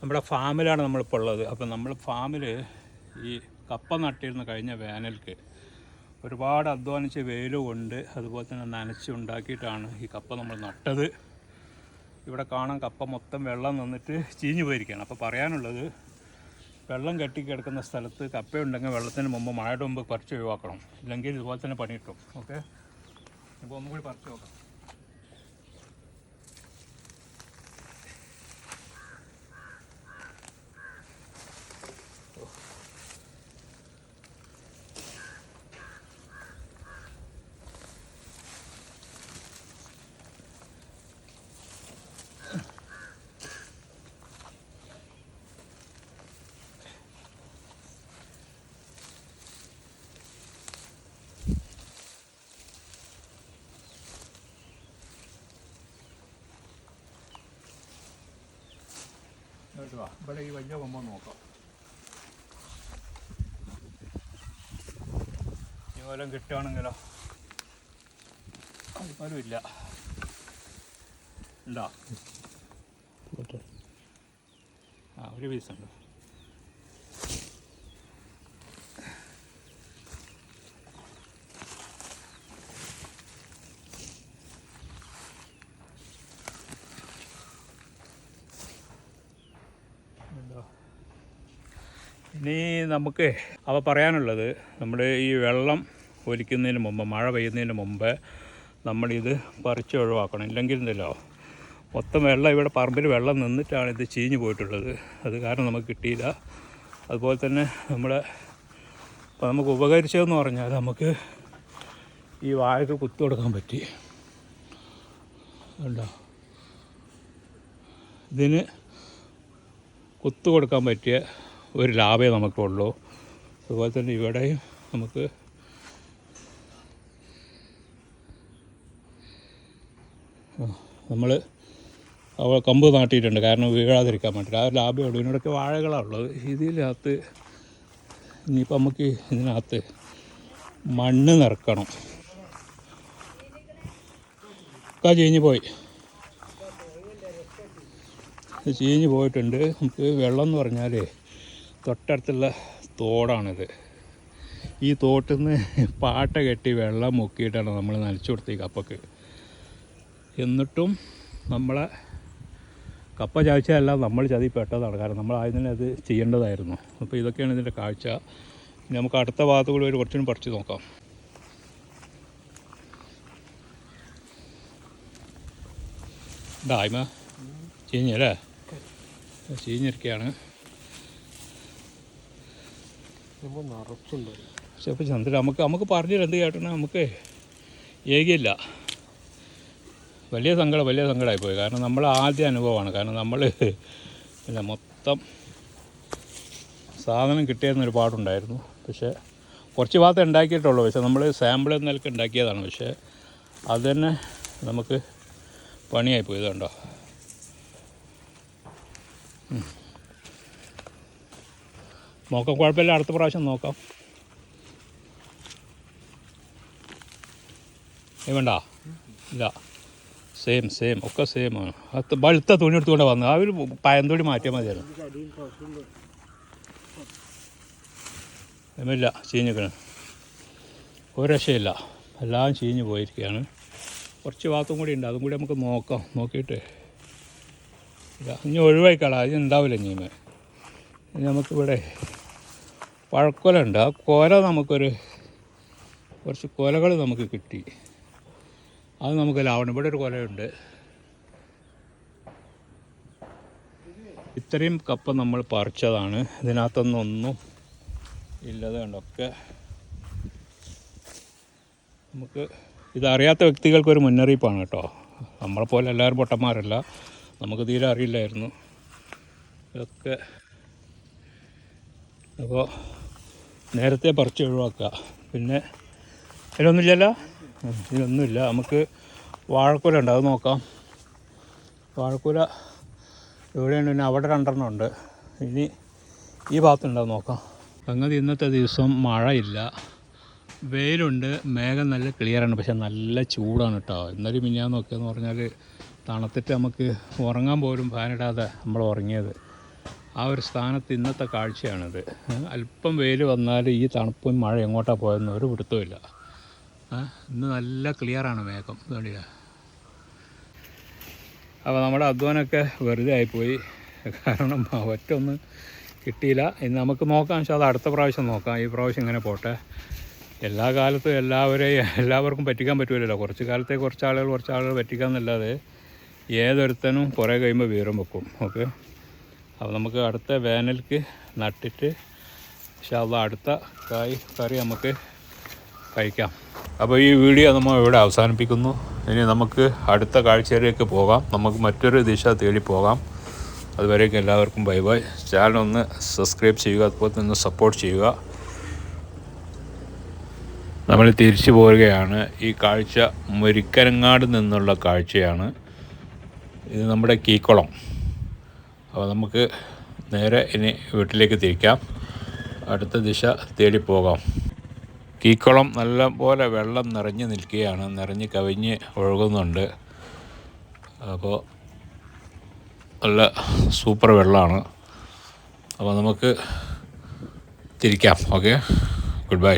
നമ്മുടെ ഫാമിലാണ് നമ്മളിപ്പോൾ ഉള്ളത്. അപ്പം നമ്മൾ ഫാമിൽ ഈ കപ്പ നട്ടിരുന്ന കഴിഞ്ഞ വേനൽക്ക് ഒരുപാട് അധ്വാനിച്ച് വെയിൽ കൊണ്ട് അതുപോലെ തന്നെ നനച്ചുണ്ടാക്കിയിട്ടാണ് ഈ കപ്പ നമ്മൾ നട്ടത്. ഇവിടെ കാണാൻ കപ്പ മൊത്തം വെള്ളം നിന്നിട്ട് ചീഞ്ഞു പോയിരിക്കുകയാണ്. അപ്പോൾ പറയാനുള്ളത്, വെള്ളം കെട്ടിക്കിടക്കുന്ന സ്ഥലത്ത് കപ്പയുണ്ടെങ്കിൽ വെള്ളത്തിന് മുമ്പ് മഴയുടെ മുമ്പ് പറിച്ച് ഒഴിവാക്കണം, ഇല്ലെങ്കിൽ ഇതുപോലെ തന്നെ പണി കിട്ടും. ഓക്കെ, അപ്പോൾ ഒന്നും കൂടി പറിച്ച് നോക്കാം. ഇവിടെ ഈ വലിയ കൊമ്പ നോക്കാം. ഈ വല്ലതും കിട്ടുകയാണെങ്കിലോ? അതിപ്പോഴും ഇല്ല. ഉണ്ടോ? ആ, ഒരു പീസുണ്ട്. ഇനി നമുക്ക് അവ പറയാനുള്ളത്, നമ്മൾ ഈ വെള്ളം ഒലിക്കുന്നതിന് മുമ്പ്, മഴ പെയ്യുന്നതിന് മുമ്പ് നമ്മളിത് പറിച്ച് ഒഴിവാക്കണം. ഇല്ലെങ്കിൽ എന്തല്ലോ, മൊത്തം വെള്ളം ഇവിടെ പറമ്പിൽ വെള്ളം നിന്നിട്ടാണ് ഇത് ചീഞ്ഞ് പോയിട്ടുള്ളത്. അത് കാരണം നമുക്ക് കിട്ടിയില്ല. അതുപോലെ തന്നെ ഇപ്പോൾ നമുക്ക് ഉപകരിച്ചതെന്ന് പറഞ്ഞാൽ, നമുക്ക് ഈ വാഴയ്ക്ക് കുത്തു കൊടുക്കാൻ പറ്റി. ഉണ്ടോ? ഇതിന് കുത്തു കൊടുക്കാൻ പറ്റിയ ഒരു ലാഭമേ നമുക്കുള്ളൂ. അതുപോലെ തന്നെ ഇവിടെയും നമുക്ക് നമ്മൾ കമ്പ് നാട്ടിയിട്ടുണ്ട്, കാരണം വീഴാതിരിക്കാൻ വേണ്ടിയിട്ട്. ആ ലാഭമേ ഉള്ളൂ. ഇതിനോടൊക്കെ വാഴകളാണ് ഉള്ളത്. ഇതിനകത്ത് ഇനിയിപ്പോൾ നമുക്ക് ഇതിനകത്ത് മണ്ണ് നിറക്കണം. ഒക്കെ ചീഞ്ഞ് പോയി, ചീഞ്ഞ് പോയിട്ടുണ്ട്. നമുക്ക് വെള്ളം എന്ന് പറഞ്ഞാൽ തൊട്ടടുത്തുള്ള തോടാണിത്. ഈ തോട്ടിൽ നിന്ന് പാട്ട കെട്ടി വെള്ളം മുക്കിയിട്ടാണ് നമ്മൾ നനച്ചു കൊടുത്തത് ഈ കപ്പക്ക്. എന്നിട്ടും നമ്മളെ കപ്പ ചാഴ്ചയെല്ലാം നമ്മൾ ചതിപ്പെട്ടതാണ്. കാരണം നമ്മൾ ആദ്യം തന്നെ അത് ചെയ്യേണ്ടതായിരുന്നു. അപ്പോൾ ഇതൊക്കെയാണ് ഇതിൻ്റെ കാഴ്ച. ഇനി നമുക്ക് അടുത്ത ഭാഗത്ത് കൂടി ഒരു കുറച്ചും പറിച്ച് നോക്കാം. ഇതായ്മ ചീഞ്ഞല്ലേ? ചീഞ്ഞിരിക്കുകയാണ്. പക്ഷെ ഇപ്പോൾ ചന്ദ്രൻ നമുക്ക് പറഞ്ഞിട്ട് എന്ത് കേട്ടണേ, നമുക്ക് ഏകിയില്ല. വലിയ സങ്കടമായിപ്പോയി. കാരണം നമ്മൾ ആദ്യ അനുഭവമാണ്. കാരണം നമ്മൾ പിന്നെ മൊത്തം സാധനം കിട്ടിയെന്നൊരു പാടുണ്ടായിരുന്നു. പക്ഷേ കുറച്ച് ഭാഗത്ത് ഉണ്ടാക്കിയിട്ടുള്ളൂ. പക്ഷേ നമ്മൾ സാമ്പിൾ എന്ന നിലയ്ക്ക് ഉണ്ടാക്കിയതാണ്. പക്ഷേ അത് തന്നെ നമുക്ക് പണിയായിപ്പോയി. ഇതുണ്ടോ? നോക്കാം, കുഴപ്പമില്ല. അടുത്ത പ്രാവശ്യം നോക്കാം. വേണ്ട, ഇല്ല, സെയിം ഒക്കെ സെയിമാണ്. അത് ബളുത്ത തുണി എടുത്തുകൊണ്ട് വന്നു. അവർ പയന്തൊടി മാറ്റിയാൽ മതിയായിരുന്നു. ഇല്ല, ചീഞ്ഞിക്കണം. ഒരു രക്ഷയില്ല, എല്ലാം ചീഞ്ഞ് പോയിരിക്കുകയാണ്. കുറച്ച് ഭാഗത്തും കൂടി ഉണ്ട്, അതും കൂടി നമുക്ക് നോക്കാം. നോക്കിയിട്ട് ഇനി ഒഴിവായിക്കളാം, അതിന് ഉണ്ടാവില്ല. ഇനി നമുക്കിവിടെ പഴക്കൊല ഉണ്ട്. ആ കൊല കുറച്ച് കൊലകൾ നമുക്ക് കിട്ടി. അത് നമുക്ക് ലാവണം. ഇവിടെ ഒരു കൊലയുണ്ട്. ഇത്രയും കപ്പ നമ്മൾ പറിച്ചതാണ്. ഇതിനകത്തൊന്നും ഇല്ലത് കണ്ടൊക്കെ. നമുക്ക് ഇതറിയാത്ത വ്യക്തികൾക്കൊരു മുന്നറിയിപ്പാണ് കേട്ടോ. നമ്മളെപ്പോലെ എല്ലാവരും പൊട്ടന്മാരല്ല. നമുക്ക് തീരെ അറിയില്ലായിരുന്നു ഇതൊക്കെ. അപ്പോൾ നേരത്തെ പറിച്ച് ഒഴിവാക്കുക. പിന്നെ ഇതിലൊന്നുമില്ല. നമുക്ക് വാഴക്കുല ഉണ്ട്, അത് നോക്കാം. വാഴക്കുല എവിടെയുണ്ട്? പിന്നെ അവിടെ 2 ഉണ്ട്. ഇനി ഈ ഭാഗത്തുണ്ടാവും, നോക്കാം. സംഗതി ഇന്നത്തെ ദിവസം മഴയില്ല, വെയിലുണ്ട്, മേഘം നല്ല ക്ലിയറാണ്. പക്ഷെ നല്ല ചൂടാണ് കേട്ടോ. ഇന്നലെ മിനിഞ്ഞാന്നൊക്കെയെന്ന് പറഞ്ഞാൽ തണുത്തിട്ട് നമുക്ക് ഉറങ്ങാൻ പോലും ഫാനിടാതെ നമ്മൾ ഉറങ്ങിയത്. ആ ഒരു സ്ഥാനത്ത് ഇന്നത്തെ കാഴ്ചയാണിത്. അല്പം വെയിൽ വന്നാൽ ഈ തണുപ്പും മഴ എങ്ങോട്ടാണ് പോയെന്ന് ഒരു പിടുത്തമില്ല. ഇന്ന് നല്ല ക്ലിയറാണ് മേഘം കണ്ടില്ല. അപ്പോൾ നമ്മുടെ അധ്വാനമൊക്കെ വെറുതെ ആയിപ്പോയി. കാരണം ഒറ്റൊന്നും കിട്ടിയില്ല. ഇന്ന് നമുക്ക് നോക്കാം, പക്ഷേ അത് അടുത്ത പ്രാവശ്യം നോക്കാം. ഈ പ്രാവശ്യം ഇങ്ങനെ പോട്ടെ. എല്ലാ കാലത്തും എല്ലാവർക്കും പറ്റിക്കാൻ പറ്റുമല്ലോ. കുറച്ച് കാലത്തെ കുറച്ച് ആളുകൾ പറ്റിക്കാമെന്നല്ലാതെ ഏതൊരുത്തനും കുറേ കഴിയുമ്പോൾ വീരം വെക്കും. ഓക്കെ, അപ്പോൾ നമുക്ക് അടുത്ത വേനൽക്ക് നട്ടിട്ട് പക്ഷേ അടുത്ത കറി നമുക്ക് കഴിക്കാം. അപ്പോൾ ഈ വീഡിയോ നമ്മൾ ഇവിടെ അവസാനിപ്പിക്കുന്നു. ഇനി നമുക്ക് അടുത്ത കാഴ്ചയിലേക്ക് പോകാം. നമുക്ക് മറ്റൊരു ദിശ തേടി പോകാം. അതുവരേക്കും എല്ലാവർക്കും ബൈ ബൈ. ചാനൽ ഒന്ന് സബ്സ്ക്രൈബ് ചെയ്യുക, അതുപോലെ തന്നെ സപ്പോർട്ട് ചെയ്യുക. നമ്മൾ തിരിച്ചു പോരുകയാണ്. ഈ കാഴ്ച മുരിക്കരങ്ങാട് നിന്നുള്ള കാഴ്ചയാണ്. ഇത് നമ്മുടെ കീക്കുളം. അപ്പോൾ നമുക്ക് നേരെ ഇനി വീട്ടിലേക്ക് തിരിക്കാം. അടുത്ത ദിശ തേടി പോകാം. കീക്കുളം നല്ലപോലെ വെള്ളം നിറഞ്ഞ് നിൽക്കുകയാണ്, നിറഞ്ഞ് കവിഞ്ഞ് ഒഴുകുന്നുണ്ട്. അപ്പോൾ നല്ല സൂപ്പർ വെള്ളമാണ്. അപ്പോൾ നമുക്ക് തിരിക്കാം. Okay, good bye.